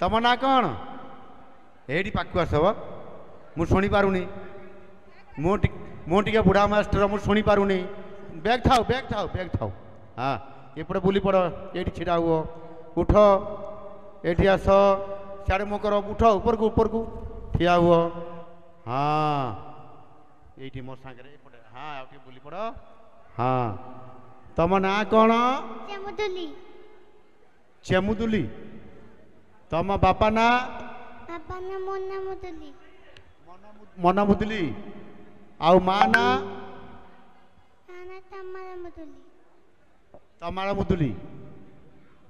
तम ना कौन एटी पाक आस मु शुणी पारुनी मुझे बुढ़ा मास्टर मु शुणी पारुनी बैग थाओ हाँ एपटे बुली पड़ ये छिड़ा हुआ उठ ये आस सियाड़े मुँह कर उठ ऊपर को ठिया हुआ हाँ ये मो सांगे हाँ आउ बुली पड़ हाँ तम ना कौन चेमुदुली तम बापा ना मना मुदुली आउ माँ ना तमारा मुदुली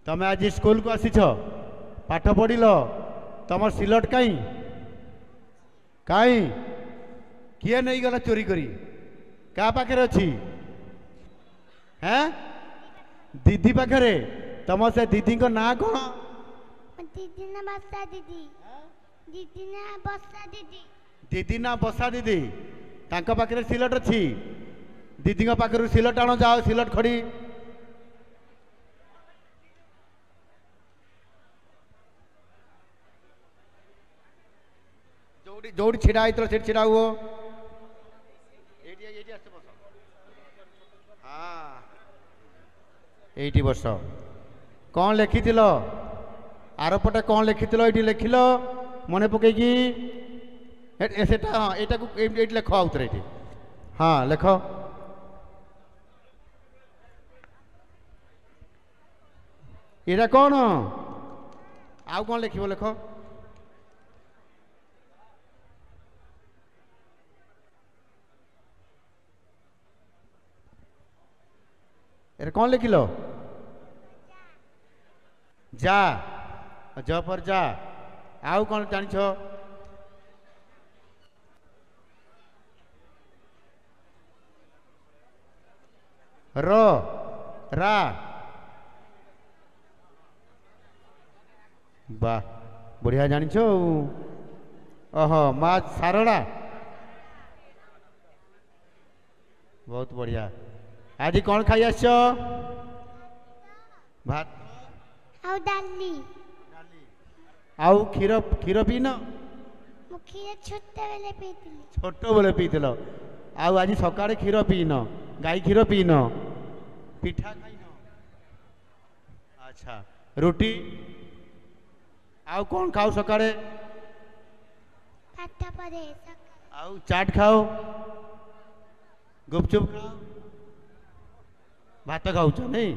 तमे आज स्कूल को आसीछ पाठ पढ़िल तम सिलट कहीं कहीं किए नहीं गला चोरी करी क्या पाखे अच्छी हैं दीदी पाखे तम से दीदी को ना कौन दीदी ना बसा दीदी दीदी ना बसा दीदी दीदी ना बसा दीदी तांका पाखे सिलट अच्छी दीदी पाखे सिलट आण जाओ सिलट खड़ी जोड़ी छिड़ा आई तो छिड़ा हुआ हाँ ये बस कौन लिखि आरपटे कौन लिखि ये लिखिल मन पकईकि हाँ यहाँ को लेख आउे ये हाँ लेख यहाँ कौन आउ कौन लिख लेख एरे कौन लिखिल जा ज पर जा आउ कौन जान रा वाह बढ़िया जान ओह माँ सारड़ा बहुत बढ़िया आज कौन खाई आस भात आउ डाली आउ क्षीर क्षीर पीन क्षीर छोट बेले पील आउ आज सकाଳେ क्षीर पीन गाई क्षीर पीन पिठा खाइन अच्छा रुटी आउ कौन खाओ सकाळे आउ चाट खाओ गुपचुप खाओ भात खाऊ नहीं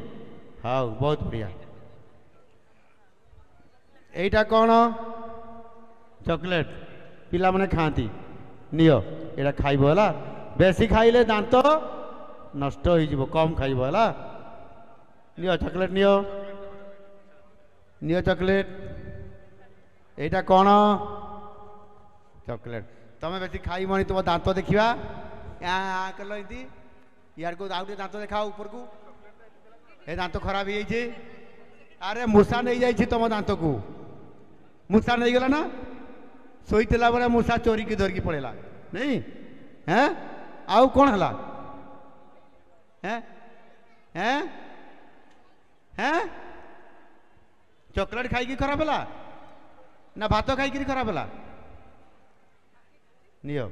हाँ बहुत बढ़िया यहीटा कौन चॉकलेट पिला माने खाती नियो एटा खाइब है बेसी खाइले दांत नष्ट हो कम खाइब है नियो चॉकलेट नियो चॉकलेट यहीटा कौन चॉकलेट तमें बेसी खाइबनी तुम दांत देखा कल यार को आउ दांत देखा ऊपर को ए दांत खराब हो जाइए अरे मूषा नहीं जाइए तुम दांत को मूषा नहीं गला ना शोला बेले मूषा चोरी की धरिकी पड़ेगा नहीं हैं आउ कौन है हैं हैं हैं चॉकलेट खाई खराब है ना भात खाई खराब है नियो